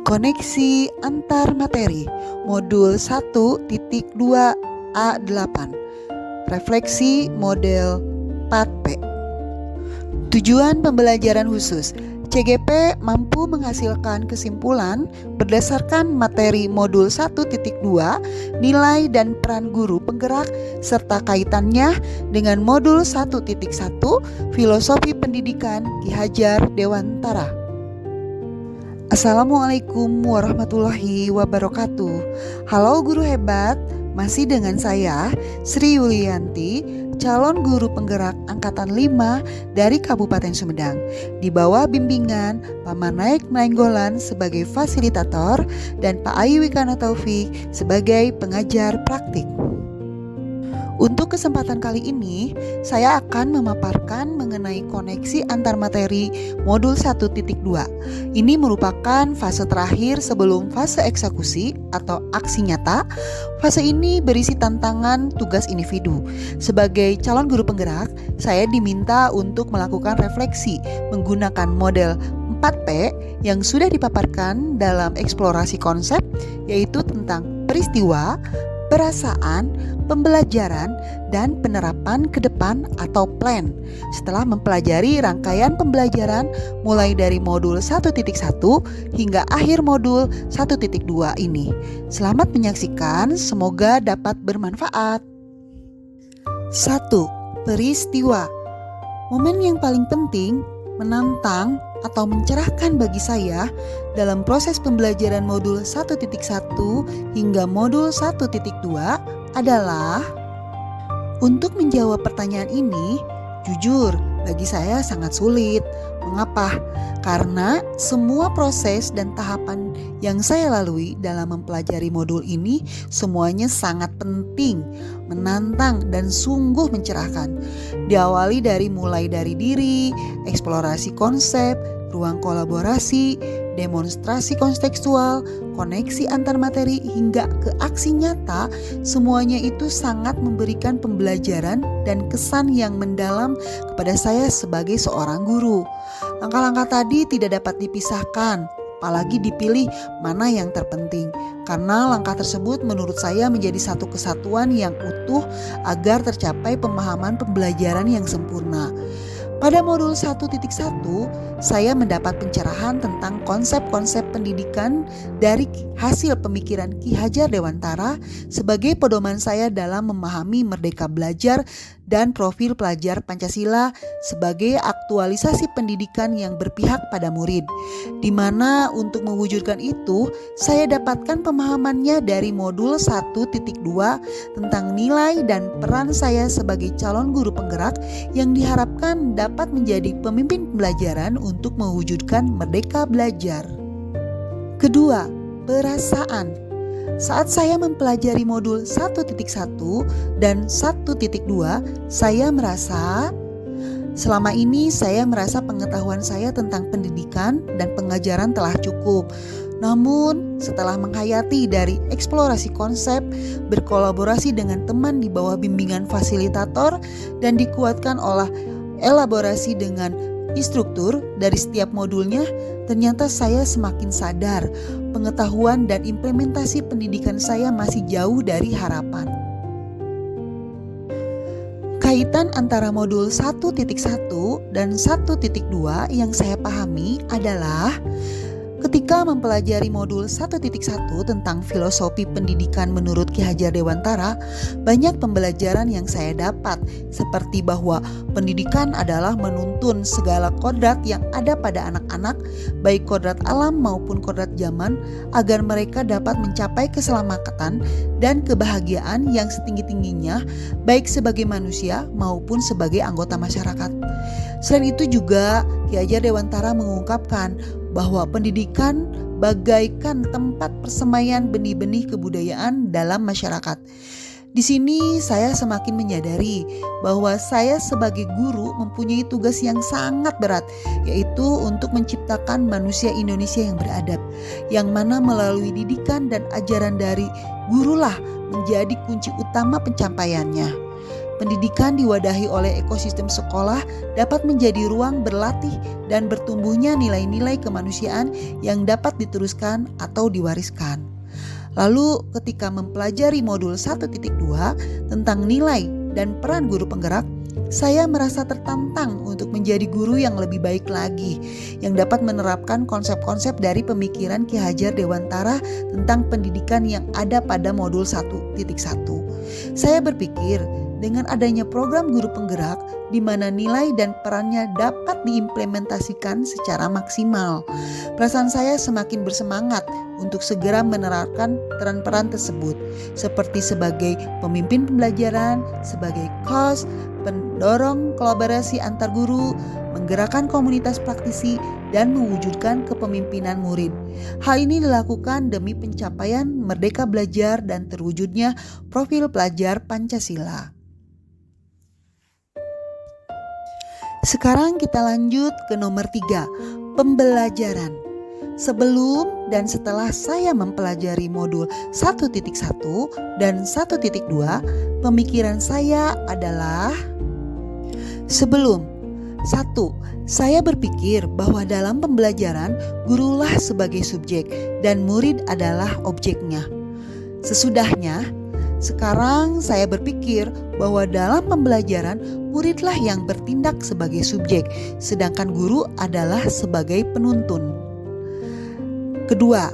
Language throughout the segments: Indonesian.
Koneksi antar materi modul 1.2A8 refleksi model 4P. Tujuan pembelajaran khusus CGP mampu menghasilkan kesimpulan berdasarkan materi modul 1.2, nilai dan peran guru penggerak serta kaitannya dengan modul 1.1, filosofi pendidikan Ki Hajar Dewantara. Assalamualaikum warahmatullahi wabarakatuh. Halo guru hebat, masih dengan saya Sri Yulianti, calon guru penggerak angkatan 5 dari Kabupaten Sumedang, di bawah bimbingan Pak Manaik Nainggolan sebagai fasilitator dan Pak Ayu Wikana Taufik sebagai pengajar praktik. Untuk kesempatan kali ini, saya akan memaparkan mengenai koneksi antar materi modul 1.2. Ini merupakan fase terakhir sebelum fase eksekusi atau aksi nyata. Fase ini berisi tantangan tugas individu. Sebagai calon guru penggerak, saya diminta untuk melakukan refleksi menggunakan model 4P yang sudah dipaparkan dalam eksplorasi konsep, yaitu tentang peristiwa, perasaan, pembelajaran, dan penerapan ke depan atau plan setelah mempelajari rangkaian pembelajaran mulai dari modul 1.1 hingga akhir modul 1.2 ini. Selamat menyaksikan, semoga dapat bermanfaat. 1. Peristiwa. Momen yang paling penting, menantang, atau mencerahkan bagi saya dalam proses pembelajaran modul 1.1 hingga modul 1.2 adalah untuk menjawab pertanyaan ini, jujur bagi saya sangat sulit. Mengapa? Karena semua proses dan tahapan yang saya lalui dalam mempelajari modul ini semuanya sangat penting, menantang, dan sungguh mencerahkan. Diawali mulai dari diri, eksplorasi konsep, ruang kolaborasi, demonstrasi kontekstual, koneksi antar materi hingga ke aksi nyata, semuanya itu sangat memberikan pembelajaran dan kesan yang mendalam kepada saya sebagai seorang guru. Langkah-langkah tadi tidak dapat dipisahkan, apalagi dipilih mana yang terpenting, karena langkah tersebut menurut saya menjadi satu kesatuan yang utuh agar tercapai pemahaman pembelajaran yang sempurna. Pada modul 1.1, saya mendapat pencerahan tentang konsep-konsep pendidikan dari hasil pemikiran Ki Hajar Dewantara sebagai pedoman saya dalam memahami Merdeka Belajar dan profil pelajar Pancasila sebagai aktualisasi pendidikan yang berpihak pada murid, di mana untuk mewujudkan itu saya dapatkan pemahamannya dari modul 1.2 tentang nilai dan peran saya sebagai calon guru penggerak yang diharapkan dapat menjadi pemimpin pembelajaran untuk mewujudkan Merdeka Belajar. Kedua, perasaan. Saat saya mempelajari modul 1.1 dan 1.2, saya merasa selama ini saya merasa pengetahuan saya tentang pendidikan dan pengajaran telah cukup. Namun setelah menghayati dari eksplorasi konsep, berkolaborasi dengan teman di bawah bimbingan fasilitator, dan dikuatkan oleh elaborasi dengan instruktur dari setiap modulnya, ternyata saya semakin sadar pengetahuan dan implementasi pendidikan saya masih jauh dari harapan. Kaitan antara modul 1.1 dan 1.2 yang saya pahami adalah ketika mempelajari modul 1.1 tentang filosofi pendidikan menurut Ki Hajar Dewantara, banyak pembelajaran yang saya dapat, seperti bahwa pendidikan adalah menuntun segala kodrat yang ada pada anak-anak, baik kodrat alam maupun kodrat zaman, agar mereka dapat mencapai keselamatan dan kebahagiaan yang setinggi-tingginya, baik sebagai manusia maupun sebagai anggota masyarakat. Selain itu juga Ki Hajar Dewantara mengungkapkan bahwa pendidikan bagaikan tempat persemaian benih-benih kebudayaan dalam masyarakat. Di sini saya semakin menyadari bahwa saya sebagai guru mempunyai tugas yang sangat berat, yaitu untuk menciptakan manusia Indonesia yang beradab, yang mana melalui didikan dan ajaran dari gurulah menjadi kunci utama pencapaiannya. Pendidikan diwadahi oleh ekosistem sekolah dapat menjadi ruang berlatih dan bertumbuhnya nilai-nilai kemanusiaan yang dapat diteruskan atau diwariskan. Lalu ketika mempelajari modul 1.2 tentang nilai dan peran guru penggerak, saya merasa tertantang untuk menjadi guru yang lebih baik lagi, yang dapat menerapkan konsep-konsep dari pemikiran Ki Hajar Dewantara tentang pendidikan yang ada pada modul 1.1. Saya berpikir dengan adanya program guru penggerak di mana nilai dan perannya dapat diimplementasikan secara maksimal, perasaan saya semakin bersemangat untuk segera menerapkan peran-peran tersebut, seperti sebagai pemimpin pembelajaran, sebagai coach, pendorong kolaborasi antar guru, menggerakkan komunitas praktisi, dan mewujudkan kepemimpinan murid. Hal ini dilakukan demi pencapaian merdeka belajar dan terwujudnya profil pelajar Pancasila. Sekarang kita lanjut ke nomor 3, pembelajaran. Sebelum dan setelah saya mempelajari modul 1.1 dan 1.2, pemikiran saya adalah sebelum. 1. Saya berpikir bahwa dalam pembelajaran gurulah sebagai subjek dan murid adalah objeknya. Sesudahnya, sekarang saya berpikir bahwa dalam pembelajaran muridlah yang bertindak sebagai subjek, sedangkan guru adalah sebagai penuntun. Kedua,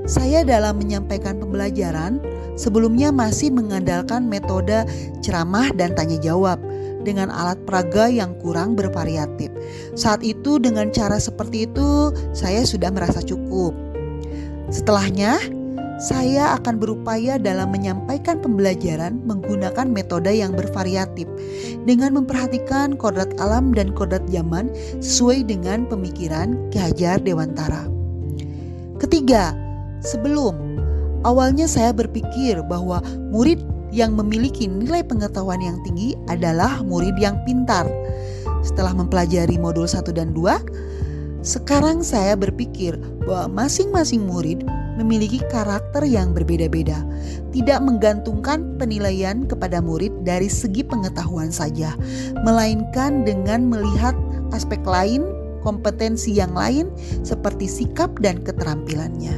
saya dalam menyampaikan pembelajaran sebelumnya masih mengandalkan metode ceramah dan tanya jawab dengan alat peraga yang kurang bervariatif. Saat itu dengan cara seperti itu saya sudah merasa cukup. Setelahnya, saya akan berupaya dalam menyampaikan pembelajaran menggunakan metode yang bervariatif dengan memperhatikan kodrat alam dan kodrat zaman sesuai dengan pemikiran Ki Hajar Dewantara. Ketiga, sebelum. Awalnya saya berpikir bahwa murid yang memiliki nilai pengetahuan yang tinggi adalah murid yang pintar. Setelah mempelajari modul 1 dan 2, sekarang saya berpikir bahwa masing-masing murid memiliki karakter yang berbeda-beda, tidak menggantungkan penilaian kepada murid dari segi pengetahuan saja, melainkan dengan melihat aspek lain, kompetensi yang lain seperti sikap dan keterampilannya.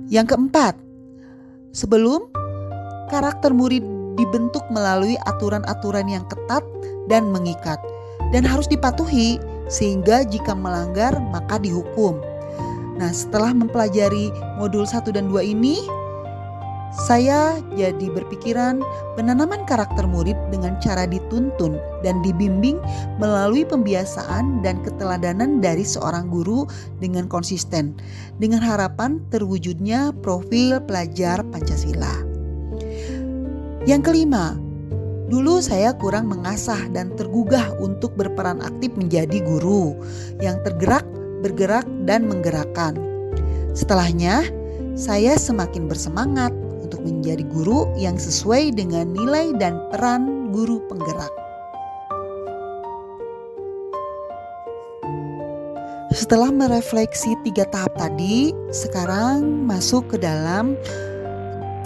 Yang keempat, sebelum, karakter murid dibentuk melalui aturan-aturan yang ketat dan mengikat dan harus dipatuhi sehingga jika melanggar maka dihukum. Nah, setelah mempelajari modul 1 dan 2 ini, saya jadi berpikiran penanaman karakter murid dengan cara dituntun dan dibimbing melalui pembiasaan dan keteladanan dari seorang guru dengan konsisten, dengan harapan terwujudnya profil pelajar Pancasila. Yang kelima, dulu saya kurang mengasah dan tergugah untuk berperan aktif menjadi guru yang tergerak, bergerak, dan menggerakkan. Setelahnya, saya semakin bersemangat untuk menjadi guru yang sesuai dengan nilai dan peran guru penggerak. Setelah merefleksi 3 tahap tadi, sekarang masuk ke dalam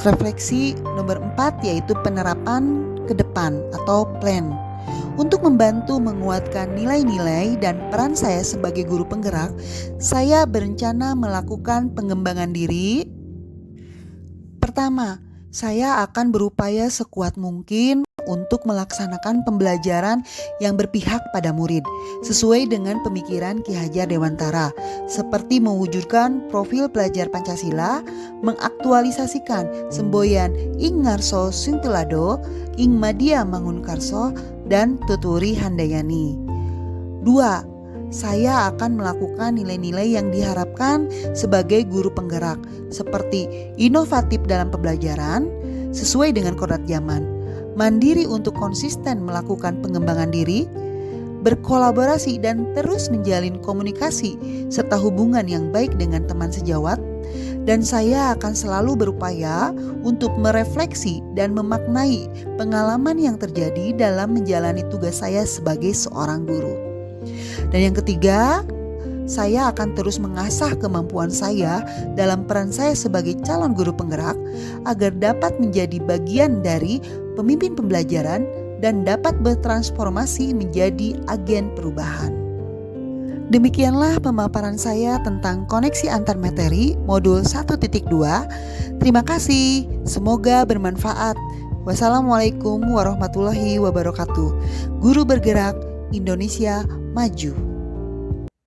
refleksi nomor 4, yaitu penerapan ke depan atau plan. Untuk membantu menguatkan nilai-nilai dan peran saya sebagai guru penggerak, saya berencana melakukan pengembangan diri. Pertama, saya akan berupaya sekuat mungkin untuk melaksanakan pembelajaran yang berpihak pada murid sesuai dengan pemikiran Ki Hajar Dewantara, seperti mewujudkan profil pelajar Pancasila, mengaktualisasikan semboyan ing ngarso sing tulado, ing madya mangunkarso, dan tuturi handayani. 2. Saya akan melakukan nilai-nilai yang diharapkan sebagai guru penggerak, seperti inovatif dalam pembelajaran sesuai dengan kodrat zaman, mandiri untuk konsisten melakukan pengembangan diri, berkolaborasi dan terus menjalin komunikasi serta hubungan yang baik dengan teman sejawat, dan saya akan selalu berupaya untuk merefleksi dan memaknai pengalaman yang terjadi dalam menjalani tugas saya sebagai seorang guru. Dan yang ketiga, saya akan terus mengasah kemampuan saya dalam peran saya sebagai calon guru penggerak agar dapat menjadi bagian dari pemimpin pembelajaran, dan dapat bertransformasi menjadi agen perubahan. Demikianlah pemaparan saya tentang koneksi antar materi modul 1.2. Terima kasih, semoga bermanfaat. Wassalamualaikum warahmatullahi wabarakatuh. Guru bergerak, Indonesia maju.